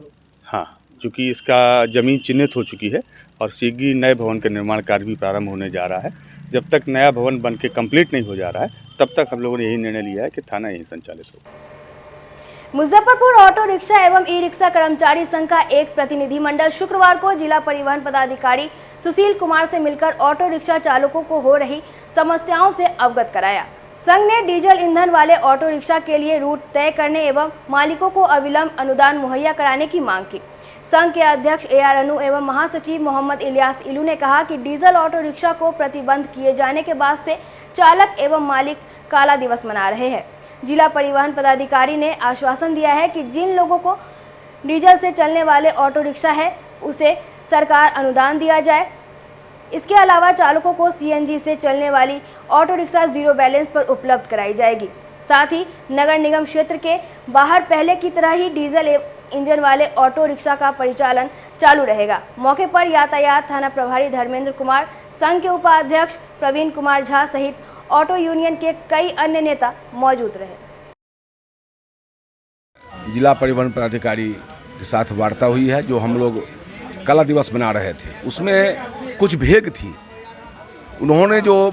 हाँ, चूँकि इसका ज़मीन चिन्हित हो चुकी है और शीघ्र ही नए भवन का निर्माण कार्य भी प्रारंभ होने जा रहा है। जब तक नया भवन बन के कम्प्लीट नहीं हो जा रहा है तब तक हम लोगों ने यही निर्णय लिया है कि थाना यहीं संचालित हो। मुजफ्फरपुर ऑटो रिक्शा एवं ई रिक्शा कर्मचारी संघ का एक प्रतिनिधिमंडल शुक्रवार को जिला परिवहन पदाधिकारी सुशील कुमार से मिलकर ऑटो रिक्शा चालकों को हो रही समस्याओं से अवगत कराया। संघ ने डीजल ईंधन वाले ऑटो रिक्शा के लिए रूट तय करने एवं मालिकों को अविलंब अनुदान मुहैया कराने की मांग की। संघ के अध्यक्ष AR अनु एवं महासचिव मोहम्मद इलियास इलू ने कहा कि डीजल ऑटो रिक्शा को प्रतिबंध किए जाने के बाद से चालक एवं मालिक काला दिवस मना रहे हैं। जिला परिवहन पदाधिकारी ने आश्वासन दिया है कि जिन लोगों को डीजल से चलने वाले ऑटो रिक्शा है उसे सरकार अनुदान दिया जाए। इसके अलावा चालकों को CNG से चलने वाली ऑटो रिक्शा 0 बैलेंस पर उपलब्ध कराई जाएगी। साथ ही नगर निगम क्षेत्र के बाहर पहले की तरह ही डीजल इंजन वाले ऑटो रिक्शा का परिचालन चालू रहेगा। मौके पर यातायात थाना प्रभारी धर्मेंद्र कुमार, संघ के उपाध्यक्ष प्रवीण कुमार झा सहित ऑटो यूनियन के कई अन्य नेता मौजूद रहे। जिला परिवहन पदाधिकारी के साथ वार्ता हुई है। जो हम लोग काला दिवस मना रहे थे उसमें कुछ भेग थी। उन्होंने जो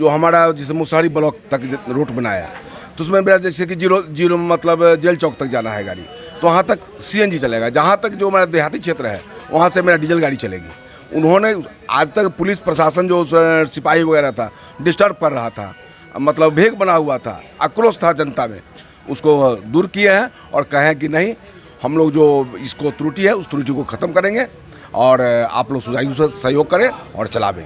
हमारा जैसे मुसहरी ब्लॉक तक रूट बनाया तो उसमें मेरा जैसे कि जीरो मतलब जेल चौक तक जाना है गाड़ी तो वहाँ तक CNG चलेगा। जहाँ तक जो मेरा देहाती क्षेत्र है वहाँ से मेरा डीजल गाड़ी चलेगी। उन्होंने आज तक पुलिस प्रशासन जो सिपाही वगैरह था डिस्टर्ब कर रहा था, मतलब भेग बना हुआ था, आक्रोश था जनता में, उसको दूर किए हैं और कहें कि नहीं हम लोग जो इसको त्रुटि है उस त्रुटि को ख़त्म करेंगे और आप लोग सुचारू से सहयोग करें और चलावें।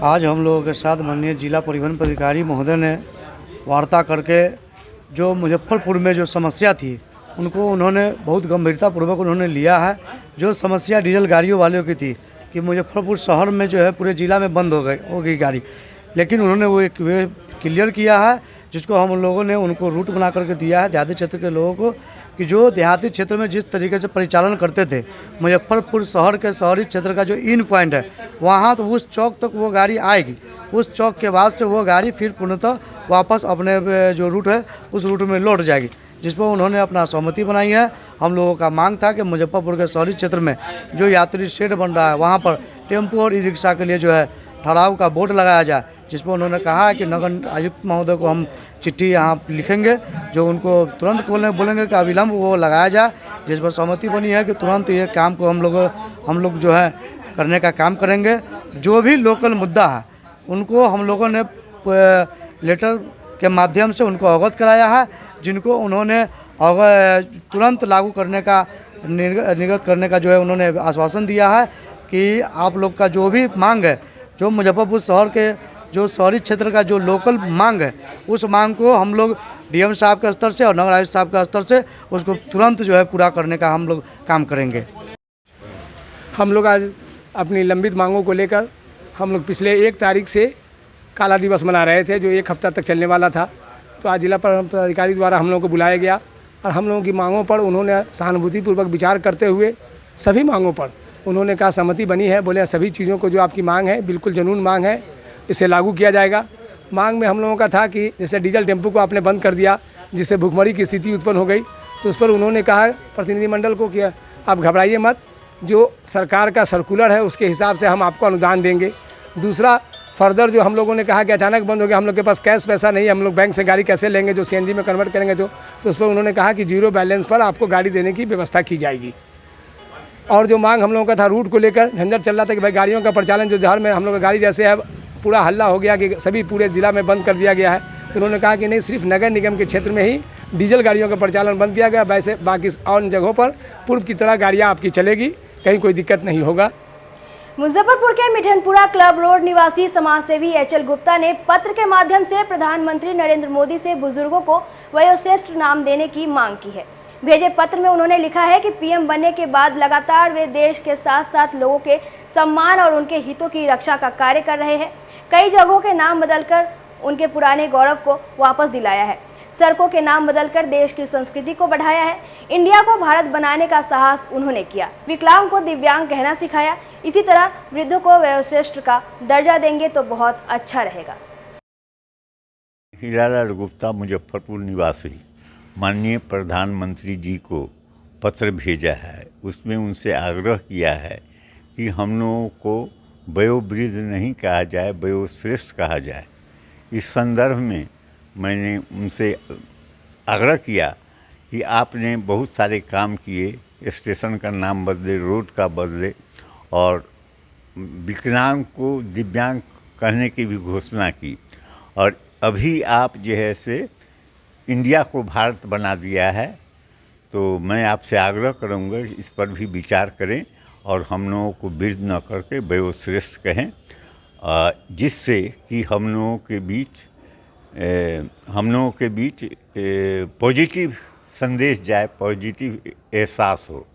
आज हम लोगों के साथ माननीय जिला परिवहन पदाधिकारी महोदय ने वार्ता करके जो मुजफ्फरपुर में जो समस्या थी उनको उन्होंने बहुत गंभीरतापूर्वक उन्होंने लिया है। जो समस्या डीजल गाड़ियों वालों की थी कि मुजफ्फरपुर शहर में जो है पूरे ज़िला में बंद हो गई गाड़ी, लेकिन उन्होंने वो एक वे क्लियर किया है जिसको हम लोगों ने उनको रूट बना करके दिया है देहाती क्षेत्र के लोगों को कि जो देहाती क्षेत्र में जिस तरीके से परिचालन करते थे मुजफ्फरपुर शहर के शहरी क्षेत्र का जो इन पॉइंट है वहाँ तो उस चौक तक वो गाड़ी आएगी। उस चौक के बाद से वो गाड़ी फिर पूर्णतः वापस अपने जो रूट है उस रूट में लौट जाएगी, जिस पर उन्होंने अपना सहमति बनाई है। हम लोगों का मांग था कि मुजफ्फरपुर के शहरी क्षेत्र में जो यात्री शेड बन रहा है वहाँ पर टेम्पो और ई रिक्शा के लिए जो है ठहराव का बोर्ड लगाया जाए, जिस पर उन्होंने कहा है कि नगर आयुक्त महोदय को हम चिट्ठी यहाँ लिखेंगे जो उनको तुरंत खोलने बोलेंगे कि अविलंब वो लगाया जाए, जिस पर सहमति बनी है कि तुरंत ये काम को हम लोग जो है करने का काम करेंगे। जो भी लोकल मुद्दा है उनको हम लोगों ने लेटर के माध्यम से उनको अवगत कराया है, जिनको उन्होंने तुरंत लागू करने का निर्गत करने का जो है उन्होंने आश्वासन दिया है कि आप लोग का जो भी मांग है, जो मुजफ्फरपुर शहर के जो शहरी क्षेत्र का जो लोकल मांग है उस मांग को हम लोग DM साहब के स्तर से और नगर आयुक्त साहब के स्तर से उसको तुरंत जो है पूरा करने का हम लोग काम करेंगे। हम लोग आज अपनी लंबित मांगों को लेकर हम लोग पिछले 1 तारीख से काला दिवस मना रहे थे जो 1 हफ्ता तक चलने वाला था। तो आज जिला पदाधिकारी द्वारा हम लोगों को बुलाया गया और हम लोगों की मांगों पर उन्होंने सहानुभूतिपूर्वक विचार करते हुए सभी मांगों पर उन्होंने कहा सहमति बनी है। बोले सभी चीज़ों को जो आपकी मांग है बिल्कुल जनून मांग है, इसे लागू किया जाएगा। मांग में हम लोगों का था कि जैसे डीजल टेम्पो को आपने बंद कर दिया जिससे भुखमरी की स्थिति उत्पन्न हो गई, तो उस पर उन्होंने कहा प्रतिनिधिमंडल को कि आप घबराइए मत, जो सरकार का सर्कुलर है उसके हिसाब से हम आपको अनुदान देंगे। दूसरा फर्दर जो हम लोगों ने कहा कि अचानक बंद हो गया, हम लोग के पास कैश पैसा नहीं है, हम लोग बैंक से गाड़ी कैसे लेंगे जो CNG में कन्वर्ट करेंगे तो उस पर उन्होंने कहा कि 0 बैलेंस पर आपको गाड़ी देने की व्यवस्था की जाएगी। और जो मांग हम लोगों का था रूट को लेकर झंझट चल रहा था कि भाई गाड़ियों का परिचालन जो शहर में हम लोग का गाड़ी जैसे है पूरा हल्ला हो गया कि सभी पूरे ज़िला में बंद कर दिया गया है, तो उन्होंने कहा कि नहीं सिर्फ नगर निगम के क्षेत्र में ही डीजल गाड़ियों का परिचालन बंद किया गया, वैसे बाकी और जगहों पर पूर्व की तरह गाड़ियाँ आपकी चलेगी, कहीं कोई दिक्कत नहीं होगा। मुजफ्फरपुर के मिठनपुरा क्लब रोड निवासी समाजसेवी HL गुप्ता ने पत्र के माध्यम से प्रधानमंत्री नरेंद्र मोदी से बुजुर्गों को वयोश्रेष्ठ नाम देने की मांग की है। भेजे पत्र में उन्होंने लिखा है कि PM बनने के बाद लगातार वे देश के साथ साथ लोगों के सम्मान और उनके हितों की रक्षा का कार्य कर रहे हैं। कई जगहों के नाम बदलकर उनके पुराने गौरव को वापस दिलाया है, सड़कों के नाम बदलकर देश की संस्कृति को बढ़ाया है, इंडिया को भारत बनाने का साहस उन्होंने किया, विकलांग को दिव्यांग कहना सिखाया। इसी तरह वृद्धों को वयोश्रेष्ठ का दर्जा देंगे तो बहुत अच्छा रहेगा। हीरालाल गुप्ता, मुजफ्फरपुर निवासी, माननीय प्रधानमंत्री जी को पत्र भेजा है, उसमें उनसे आग्रह किया है कि हम लोगों को वयोवृद्ध नहीं कहा जाए, वयोश्रेष्ठ कहा जाए। इस संदर्भ में मैंने उनसे आग्रह किया कि आपने बहुत सारे काम किए, स्टेशन का नाम बदले, रोड का बदले, और विकलांग को दिव्यांग कहने की भी घोषणा की, और अभी आप जो है से इंडिया को भारत बना दिया है। तो मैं आपसे आग्रह करूँगा इस पर भी विचार करें और हम लोगों को वृद्ध न करके वयोश्रेष्ठ कहें, जिससे कि हम लोगों के बीच पॉजिटिव संदेश जाए, पॉजिटिव एहसास हो।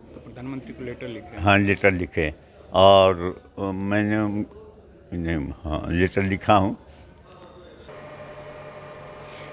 तो प्रधानमंत्री को लेटर लिखे? हाँ, लेटर लिखे, और मैंने लेटर लिखा हूँ।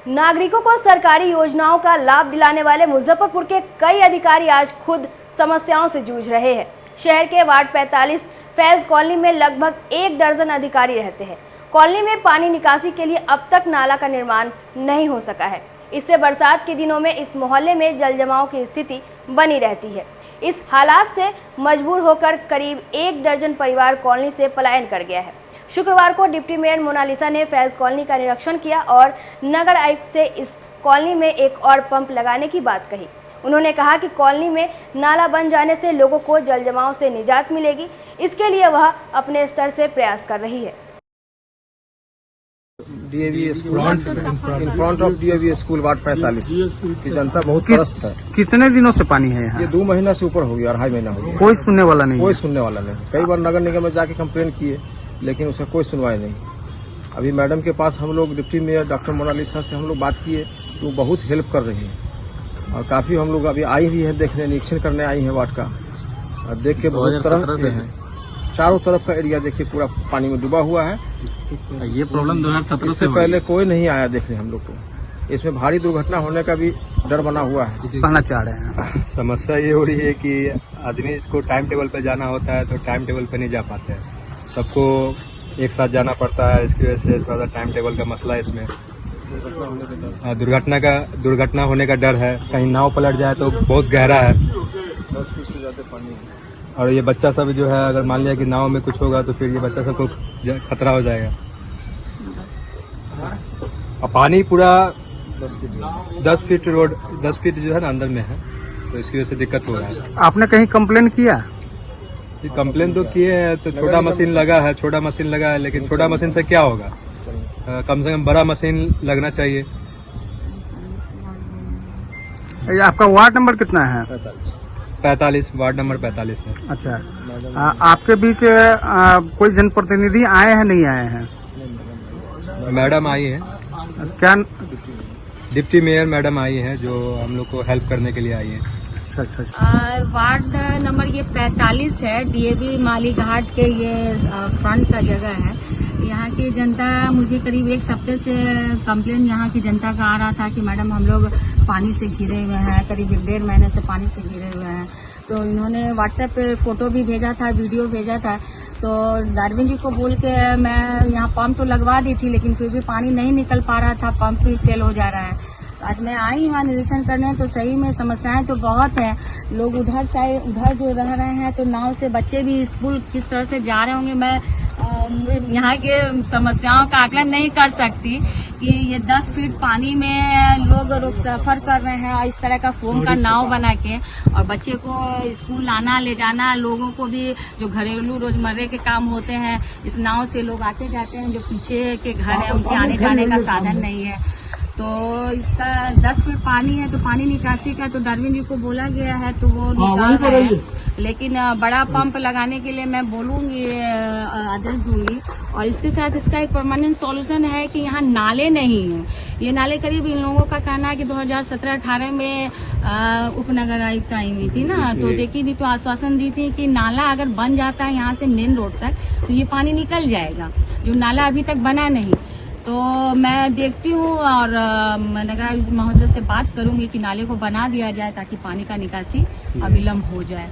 नागरिकों को सरकारी योजनाओं का लाभ दिलाने वाले मुजफ्फरपुर के कई अधिकारी आज खुद समस्याओं से जूझ रहे हैं। शहर के वार्ड 45 फैज कॉलोनी में लगभग 1 दर्जन अधिकारी रहते हैं। कॉलोनी में पानी निकासी के लिए अब तक नाला का निर्माण नहीं हो सका है। इससे बरसात के दिनों में इस मोहल्ले में जल जमाव की स्थिति बनी रहती है। इस हालात से मजबूर होकर करीब 1 दर्जन परिवार कॉलोनी से पलायन कर गया है। शुक्रवार को डिप्टी मेयर मोनालिसा ने फैज कॉलोनी का निरीक्षण किया और नगर आयुक्त से इस कॉलोनी में एक और पंप लगाने की बात कही। उन्होंने कहा कि कॉलोनी में नाला बन जाने से लोगों को जल जमाव से निजात मिलेगी। इसके लिए वह अपने स्तर से प्रयास कर रही है। DAV school in front of DAV school ward 45 की जनता बहुत त्रस्त है। कितने दिनों से पानी है यहाँ? ये 2 महीना से ऊपर हो गया, 2.5 महीना हो गया। कोई सुनने वाला नहीं? कोई सुनने वाला नहीं। कई बार नगर निगम में जाके कंप्लेन किए, लेकिन उसका कोई सुनवाई नहीं। अभी मैडम के पास हम लोग डिप्टी मेयर डॉक्टर मोनालिसा से हम लोग बात किए, तो बहुत हेल्प कर रही है और काफ़ी हम लोग अभी आई भी है देखने, निरीक्षण करने आई है वार्ड का, और देख के बहुत तरह के हैं। चारों तरफ का एरिया देखिए पूरा पानी में डूबा हुआ है। ये प्रॉब्लम 2017 से पहले कोई नहीं आया देखने हम लोग को। इसमें भारी दुर्घटना होने का भी डर बना हुआ है। कहना चाह रहे हैं? समस्या ये हो रही है कि आदमी इसको टाइम टेबल पे जाना होता है तो टाइम टेबल पे नहीं जा पाते हैं, सबको एक साथ जाना पड़ता है। इसकी वजह से थोड़ा सा टाइम टेबल का मसला है इसमें। दुर्घटना होने का डर है, कहीं नाव पलट जाए तो बहुत गहरा है, 10 फीट से ज़्यादा पानी है। और ये बच्चा सब जो है, अगर मान लिया कि नाव में कुछ होगा तो फिर ये बच्चा सबको खतरा हो जाएगा। और पानी पूरा 10 फीट रोड 10 फीट जो है ना अंदर में है, तो इसकी वजह से दिक्कत हो रहा है। आपने कहीं कंप्लेन किया? कंप्लेन तो किए हैं, तो छोटा मशीन लगा है, लेकिन छोटा मशीन से क्या होगा? कम से कम बड़ा मशीन लगना चाहिए। आपका वार्ड नंबर कितना है? 45, वार्ड नंबर 45 है। अच्छा, आपके बीच कोई जनप्रतिनिधि आए हैं, नहीं आए हैं? मैडम आई है। क्या? डिप्टी मेयर मैडम आई है, जो हम लोग को हेल्प करने के लिए आई है। वार्ड नंबर ये 45 है, डीएवी माली घाट के ये फ्रंट का जगह है। यहाँ की जनता, मुझे करीब 1 हफ्ते से कंप्लेन यहाँ की जनता का आ रहा था कि मैडम हम लोग पानी से घिरे हुए हैं, करीब 1.5 महीने से पानी से घिरे हुए हैं। तो इन्होंने व्हाट्सएप पे फोटो भी भेजा था, वीडियो भेजा था। तो डार्विन जी को बोल के मैं यहाँ पंप तो लगवा दी थी, लेकिन फिर भी पानी नहीं निकल पा रहा था, पंप भी फेल हो जा रहा है। आज मैं आई वहाँ निरीक्षण करने, तो सही में समस्याएं तो बहुत है। लोग उधर जो रह रहे हैं, तो नाव से बच्चे भी स्कूल किस तरह से जा रहे होंगे, मैं यहाँ के समस्याओं का आकलन नहीं कर सकती कि ये 10 फीट पानी में लोग सफर कर रहे हैं और इस तरह का फोम का नाव बना के, और बच्चे को स्कूल लाना ले जाना, लोगों को भी जो घरेलू रोजमर्रे के काम होते हैं, इस नाव से लोग आते जाते हैं, जो पीछे के घर है उनके आने जाने का साधन नहीं है। तो इसका 10 फीट पानी है, तो पानी निकासी का तो डार्विन जी को बोला गया है, तो वो निकाल रहे हैं। लेकिन बड़ा पंप लगाने के लिए मैं बोलूंगी, आदेश दूंगी। और इसके साथ इसका एक परमानेंट सॉल्यूशन है कि यहाँ नाले नहीं है। ये नाले करीब इन लोगों का कहना है कि 2017-18 में उपनगर आयुक्त आई हुई थी ना, तो देखी थी, तो आश्वासन दी थी कि नाला अगर बन जाता है यहाँ से मेन रोड तक, तो ये पानी निकल जाएगा, जो नाला अभी तक बना नहीं। तो मैं देखती हूँ और नगर आयुक्त महोदय से बात करूंगी कि नाले को बना दिया जाए, ताकि पानी का निकासी अविलंब हो जाए।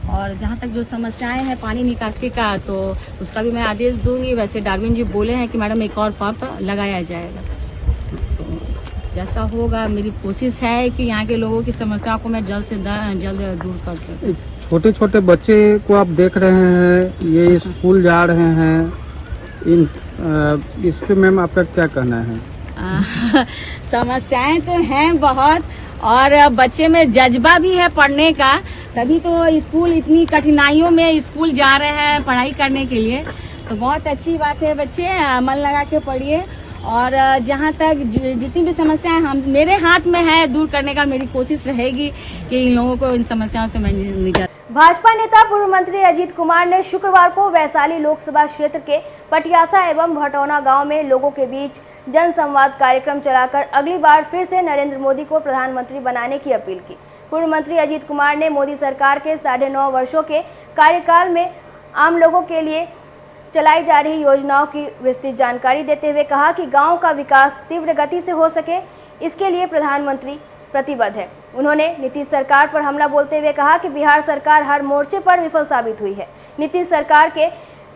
और जहाँ तक जो समस्याएं हैं पानी निकासी का, तो उसका भी मैं आदेश दूंगी। वैसे डार्विन जी बोले हैं कि मैडम एक और पंप लगाया जाएगा। जैसा होगा मेरी कोशिश है कि यहाँ के लोगों की समस्या को मैं जल्द से जल्द दूर कर सकूं। छोटे छोटे बच्चे को आप देख रहे हैं, ये स्कूल जा रहे हैं, इस पे मैम आपका क्या कहना है? समस्याएं तो हैं बहुत, और बच्चे में जज्बा भी है पढ़ने का, तभी तो स्कूल इतनी कठिनाइयों में स्कूल जा रहे हैं पढ़ाई करने के लिए। तो बहुत अच्छी बात है, बच्चे मन लगा के पढ़िए, और जहाँ तक जितनी भी समस्याएं हम मेरे हाथ में है दूर करने का, मेरी कोशिश रहेगी कि इन लोगों को इन समस्याओं से मैं निजात। भाजपा नेता पूर्व मंत्री अजीत कुमार ने शुक्रवार को वैशाली लोकसभा क्षेत्र के पटियासा एवं भटौना गांव में लोगों के बीच जनसंवाद कार्यक्रम चलाकर अगली बार फिर से नरेंद्र मोदी को प्रधानमंत्री बनाने की अपील की। पूर्व मंत्री अजीत कुमार ने मोदी सरकार के 9.5 वर्षों के कार्यकाल में आम लोगों के लिए चलाई जा रही योजनाओं की विस्तृत जानकारी देते हुए कहा कि गांव का विकास तीव्र गति से हो सके, इसके लिए प्रधानमंत्री प्रतिबद्ध है। उन्होंने नीतीश सरकार पर हमला बोलते हुए कहा कि बिहार सरकार हर मोर्चे पर विफल साबित हुई है। नीतीश सरकार के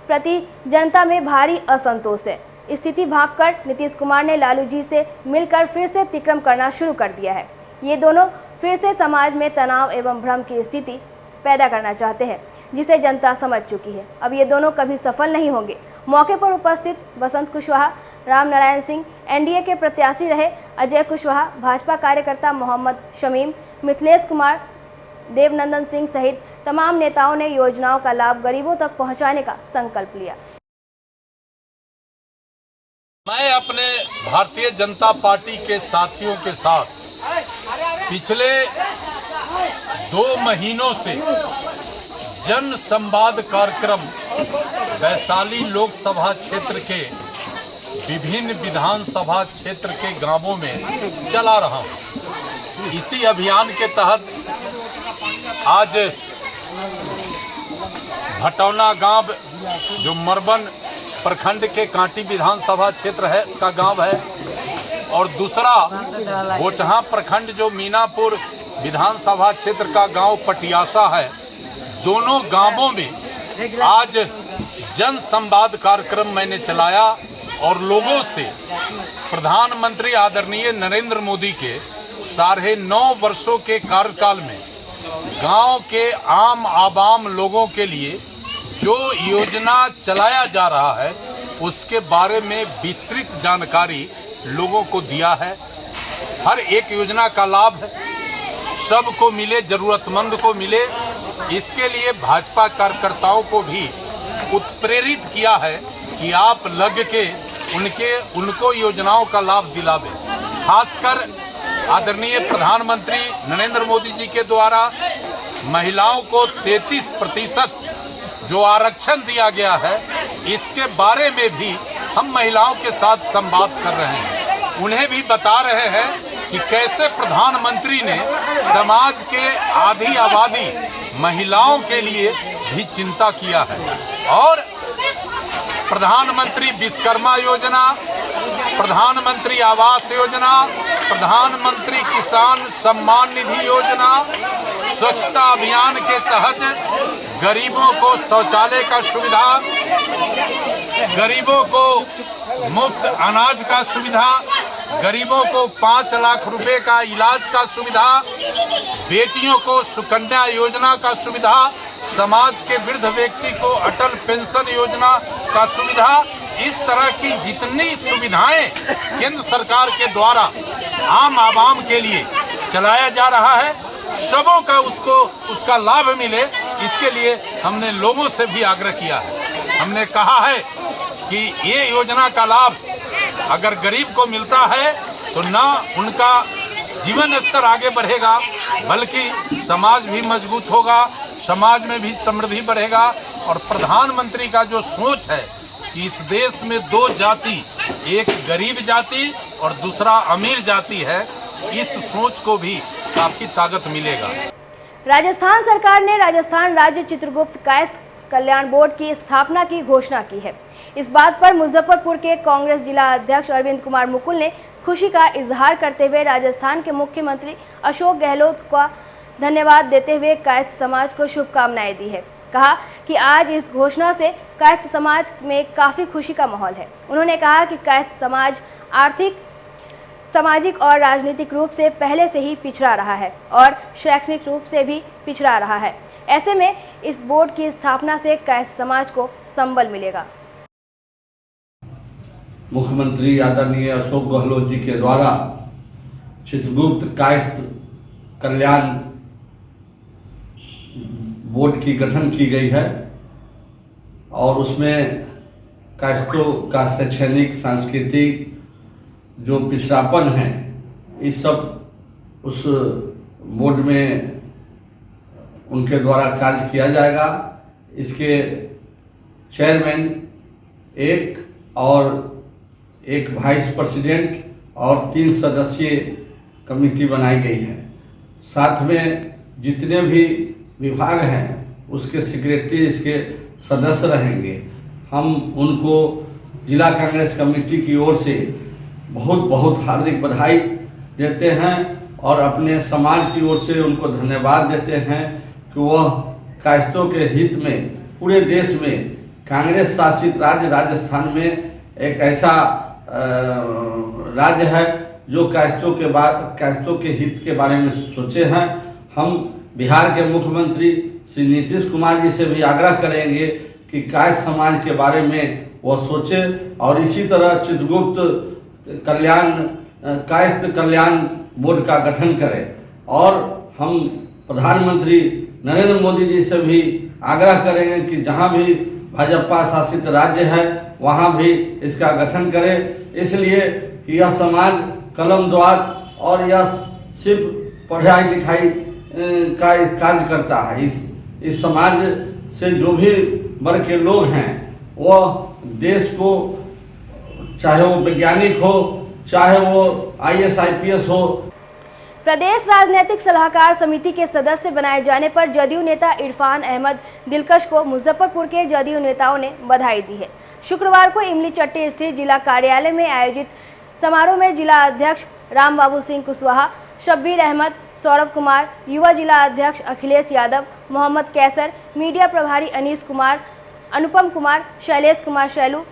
प्रति जनता में भारी असंतोष है। स्थिति भांपकर नीतीश कुमार ने लालू जी से मिलकर फिर से तिक्रम करना शुरू कर दिया है। ये दोनों फिर से समाज में तनाव एवं भ्रम की स्थिति पैदा करना चाहते हैं, जिसे जनता समझ चुकी है। अब ये दोनों कभी सफल नहीं होंगे। मौके पर उपस्थित बसंत कुशवाहा, राम नारायण सिंह, एनडीए के प्रत्याशी रहे अजय कुशवाहा, भाजपा कार्यकर्ता मोहम्मद शमीम, मिथिलेश कुमार, देवनंदन सिंह सहित तमाम नेताओं ने योजनाओं का लाभ गरीबों तक पहुंचाने का संकल्प लिया। मैं अपने भारतीय जनता पार्टी के साथियों के साथ पिछले 2 महीनों से जन संवाद कार्यक्रम वैशाली लोकसभा क्षेत्र के विभिन्न विधानसभा क्षेत्र के गांवों में चला रहा हूं। इसी अभियान के तहत आज भटौना गांव, जो मरबन प्रखंड के कांटी विधानसभा क्षेत्र है का गांव है, और दूसरा बोचहा प्रखंड जो मीनापुर विधानसभा क्षेत्र का गांव पटियासा है, दोनों गांवों में आज जन संवाद कार्यक्रम मैंने चलाया और लोगों से प्रधानमंत्री आदरणीय नरेंद्र मोदी के 9.5 वर्षों के कार्यकाल में गांव के आम आवाम लोगों के लिए जो योजना चलाया जा रहा है उसके बारे में विस्तृत जानकारी लोगों को दिया है। हर एक योजना का लाभ सबको मिले, जरूरतमंद को मिले, इसके लिए भाजपा कार्यकर्ताओं को भी उत्प्रेरित किया है कि आप लग के उनको योजनाओं का लाभ दिलावे। खासकर आदरणीय प्रधानमंत्री नरेंद्र मोदी जी के द्वारा महिलाओं को 33% जो आरक्षण दिया गया है, इसके बारे में भी हम महिलाओं के साथ संवाद कर रहे हैं। उन्हें भी बता रहे हैं कि कैसे प्रधानमंत्री ने समाज के आधी आबादी महिलाओं के लिए भी चिंता किया है, और प्रधानमंत्री विश्वकर्मा योजना, प्रधानमंत्री आवास योजना, प्रधानमंत्री किसान सम्मान निधि योजना, स्वच्छता अभियान के तहत गरीबों को शौचालय का सुविधा, गरीबों को मुफ्त अनाज का सुविधा, गरीबों को 5 लाख रुपए का इलाज का सुविधा, बेटियों को सुकन्या योजना का सुविधा, समाज के वृद्ध व्यक्ति को अटल पेंशन योजना का सुविधा, इस तरह की जितनी सुविधाएं केंद्र सरकार के द्वारा आम आवाम के लिए चलाया जा रहा है, सबों का उसका लाभ मिले, इसके लिए हमने लोगों से भी आग्रह किया है। हमने कहा है कि ये योजना का लाभ अगर गरीब को मिलता है तो न उनका जीवन स्तर आगे बढ़ेगा, बल्कि समाज भी मजबूत होगा, समाज में भी समृद्धि बढ़ेगा। और प्रधानमंत्री का जो सोच है कि इस देश में 2 जाति, एक गरीब जाति और दूसरा अमीर जाति है, इस सोच को भी काफी ताकत मिलेगा। राजस्थान सरकार ने राजस्थान राज्य चित्रगुप्त कायस्थ कल्याण बोर्ड की स्थापना की घोषणा की है। इस बात पर मुजफ्फरपुर के कांग्रेस जिला अध्यक्ष अरविंद कुमार मुकुल ने खुशी का इजहार करते हुए राजस्थान के मुख्यमंत्री अशोक गहलोत का धन्यवाद देते हुए कायस्थ समाज को शुभकामनाएं दी है। कहा कि आज इस घोषणा से कायस्थ समाज में काफ़ी खुशी का माहौल है। उन्होंने कहा कि कायस्थ समाज आर्थिक सामाजिक और राजनीतिक रूप से पहले से ही पिछड़ा रहा है और शैक्षणिक रूप से भी पिछड़ा रहा है। ऐसे में इस बोर्ड की स्थापना से कायस्थ समाज को संबल मिलेगा। मुख्यमंत्री आदरणीय अशोक गहलोत जी के द्वारा चित्रगुप्त कायस्थ कल्याण बोर्ड की गठन की गई है और उसमें कायस्थों का शैक्षणिक सांस्कृतिक जो पिछड़ापन है इस सब उस बोर्ड में उनके द्वारा कार्य किया जाएगा। इसके चेयरमैन एक वाइस प्रेसिडेंट और 3 सदस्यीय कमेटी बनाई गई है। साथ में जितने भी विभाग हैं उसके सेक्रेटरी इसके सदस्य रहेंगे। हम उनको जिला कांग्रेस कमेटी की ओर से बहुत बहुत हार्दिक बधाई देते हैं और अपने समाज की ओर से उनको धन्यवाद देते हैं कि वह कायस्थों के हित में पूरे देश में कांग्रेस शासित राज्य राजस्थान में एक ऐसा राज्य है जो कायस्थों के हित के बारे में सोचे हैं। हम बिहार के मुख्यमंत्री श्री नीतीश कुमार जी से भी आग्रह करेंगे कि कायस्थ समाज के बारे में वह सोचे और इसी तरह चित्रगुप्त कायस्थ कल्याण बोर्ड का गठन करें। और हम प्रधानमंत्री नरेंद्र मोदी जी से भी आग्रह करेंगे कि जहां भी भाजपा शासित राज्य है वहां भी इसका गठन करें, इसलिए कि यह समाज कलम द्वार और यह सिर्फ पढ़ाई लिखाई का कार्य करता है। इस समाज से जो भी वर्ग के लोग हैं वह देश को, चाहे वो वैज्ञानिक हो, चाहे वो IAS IPS हो। प्रदेश राजनीतिक सलाहकार समिति के सदस्य बनाए जाने पर जदयू नेता इरफान अहमद दिलकश को मुजफ्फरपुर के जदयू नेताओं ने बधाई दी है। शुक्रवार को इमली चट्टी स्थित जिला कार्यालय में आयोजित समारोह में जिला अध्यक्ष राम बाबू सिंह कुशवाहा, शब्बीर अहमद, सौरभ कुमार, युवा जिला अध्यक्ष अखिलेश यादव, मोहम्मद कैसर, मीडिया प्रभारी अनीस कुमार, अनुपम कुमार, शैलेश कुमार शैलू,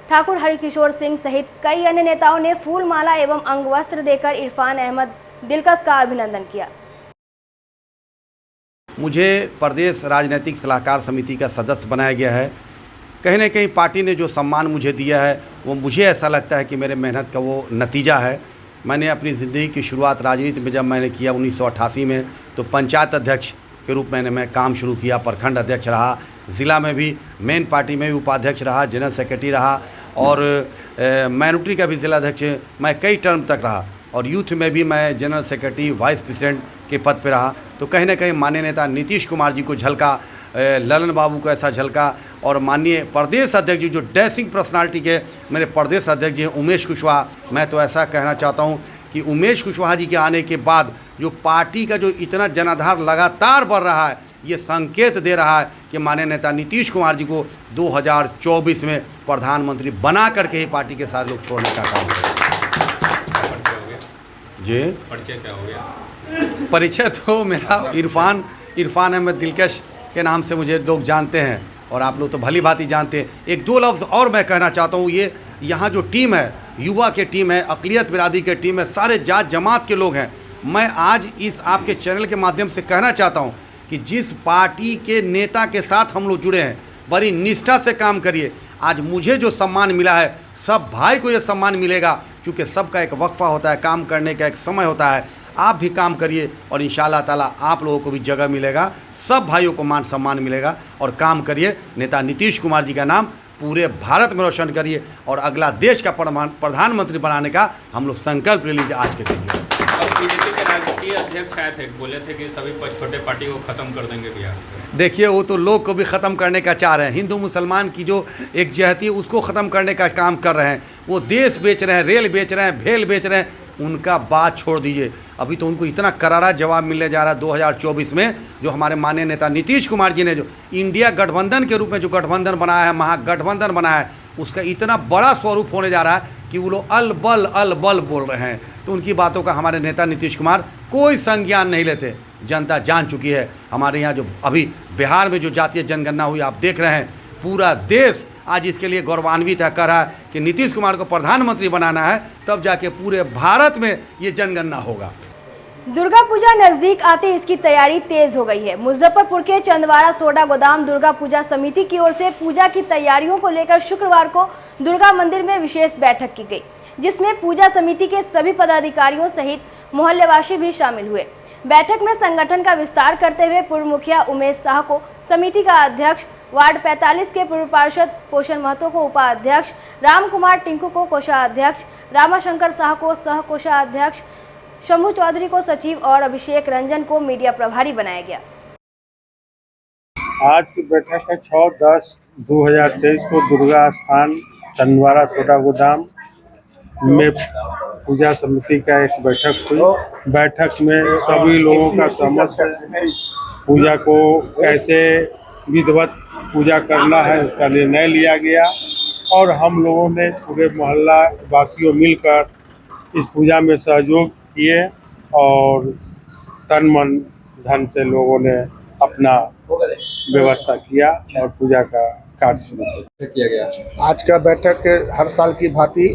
ठाकुर हरिकिशोर सिंह सहित कई अन्य नेताओं ने फूल माला एवं अंगवस्त्र देकर इरफान अहमद दिलकश का अभिनंदन किया। मुझे प्रदेश राजनीतिक सलाहकार समिति का सदस्य बनाया गया है। कहीं न कहीं पार्टी ने जो सम्मान मुझे दिया है वो मुझे ऐसा लगता है कि मेरे मेहनत का वो नतीजा है। मैंने अपनी ज़िंदगी की शुरुआत राजनीति में जब मैंने किया 1988 में, तो पंचायत अध्यक्ष के रूप में मैं काम शुरू किया, प्रखंड अध्यक्ष रहा, ज़िला में भी मेन पार्टी में भी उपाध्यक्ष रहा, जनरल सेक्रेटरी रहा और माइनॉरिटी का भी जिला अध्यक्ष मैं कई टर्म तक रहा और यूथ में भी मैं जनरल सेक्रेटरी वाइस प्रेसिडेंट के पद पर रहा। तो कहीं ना कहीं माननीय नेता नीतीश कुमार जी को झलका, ललन बाबू को ऐसा झलका और माननीय प्रदेश अध्यक्ष जी जो डैशिंग पर्सनालिटी के मेरे प्रदेश अध्यक्ष जी हैं उमेश कुशवाहा, मैं तो ऐसा कहना चाहता हूं कि उमेश कुशवाहा जी के आने के बाद जो पार्टी का जो इतना जनाधार लगातार बढ़ रहा है ये संकेत दे रहा है कि माननीय नेता नीतीश कुमार जी को 2024 में प्रधानमंत्री बना करके ही पार्टी के सारे लोग छोड़ने का काम करें। जी परिचय क्या हो गया? परिचय तो मेरा इरफान अहमद दिलकश के नाम से मुझे लोग जानते हैं और आप लोग तो भली भांति जानते हैं। एक दो लफ्ज़ और मैं कहना चाहता हूँ, ये यहाँ जो टीम है, युवा के टीम है, अक़लियत बिरादरी के टीम है, सारे जात जमात के लोग हैं। मैं आज इस आपके चैनल के माध्यम से कहना चाहता हूँ कि जिस पार्टी के नेता के साथ हम लोग जुड़े हैं बड़ी निष्ठा से काम करिए। आज मुझे जो सम्मान मिला है सब भाई को ये सम्मान मिलेगा, क्योंकि सबका एक वक्फा होता है, काम करने का एक समय होता है। आप भी काम करिए और इंशाअल्लाह ताला आप लोगों को भी जगह मिलेगा, सब भाइयों को मान सम्मान मिलेगा और काम करिए। नेता नीतीश कुमार जी का नाम पूरे भारत में रोशन करिए और अगला देश का प्रधानमंत्री बनाने का हम लोग संकल्प ले लीजिए आज के दिन। बीजेपी के राष्ट्रीय अध्यक्ष आए थे, बोले थे कि सभी छोटे पार्टी को खत्म कर देंगे बिहार से। देखिए वो तो लोग को भी ख़त्म करने का चाह रहे हैं। हिंदू मुसलमान की जो एक जहती है उसको ख़त्म करने का काम कर रहे हैं। वो देश बेच रहे हैं, रेल बेच रहे हैं, भेल बेच रहे हैं, उनका बात छोड़ दीजिए। अभी तो उनको इतना करारा जवाब मिलने जा रहा है 2024 में, जो हमारे माननीय नेता नीतीश कुमार जी ने जो इंडिया गठबंधन के रूप में जो गठबंधन बनाया है, महागठबंधन बनाया है, उसका इतना बड़ा स्वरूप होने जा रहा है कि वो लोग अल बल बोल रहे हैं। तो उनकी बातों का हमारे नेता नीतीश कुमार कोई संज्ञान नहीं लेते। जनता जान चुकी है। हमारे यहाँ जो अभी बिहार में जो जातीय जनगणना हुई, आप देख रहे हैं, पूरा देश आज इसके लिए गौरवान्वित है, कह रहा है कि नीतीश कुमार को प्रधानमंत्री बनाना है, तब जाके पूरे भारत में ये जनगणना होगा। दुर्गा पूजा नजदीक आते इसकी तैयारी तेज हो गई है। मुजफ्फरपुर के चंदवारा सोडा गोदाम दुर्गा पूजा समिति की ओर से पूजा की तैयारियों को लेकर शुक्रवार को दुर्गा मंदिर में विशेष बैठक की गई, जिसमें पूजा समिति के सभी पदाधिकारियों सहित मोहल्लेवासी भी शामिल हुए। बैठक में संगठन का विस्तार करते हुए पूर्व मुखिया उमेश शाह को समिति का अध्यक्ष, वार्ड 45 के पूर्व पार्षद पोषण महतो को उपाध्यक्ष, राम कुमार टिंकू को कोषाध्यक्ष, रामाशंकर शाह को सह कोषाध्यक्ष, शंभू चौधरी को सचिव और अभिषेक रंजन को मीडिया प्रभारी बनाया गया। आज की बैठक है 6/10/2023 को दुर्गा स्थान चंदवारा सोडा गोदाम में पूजा समिति का एक बैठक हुई। बैठक में सभी लोगों का सहमत पूजा को कैसे विधिवत पूजा करना है उसका निर्णय लिया गया और हम लोगों ने पूरे मोहल्ला वासियों मिलकर इस पूजा में सहयोग किए और तन मन धन से लोगों ने अपना व्यवस्था किया और पूजा का कार्य शुरू किया गया। आज का बैठक हर साल की भांति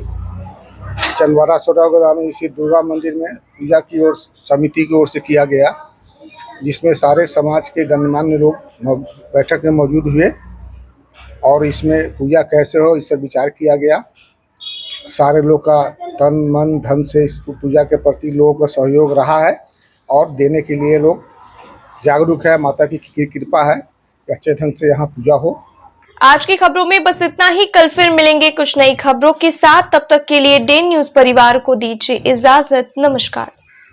चंदवारा सोडा गोदाम में इसी दुर्गा मंदिर में पूजा की ओर समिति की ओर से किया गया, जिसमें सारे समाज के गणमान्य लोग बैठक में मौजूद हुए और इसमें पूजा कैसे हो इस पर विचार किया गया। सारे लोग का तन मन धन से इस पूजा के प्रति लोगों का सहयोग रहा है और देने के लिए लोग जागरूक है। माता की कृपा है कि अच्छे ढंग से यहाँ पूजा हो। आज की खबरों में बस इतना ही। कल फिर मिलेंगे कुछ नई खबरों के साथ। तब तक के लिए डे न्यूज परिवार को दीजिए इजाजत। नमस्कार।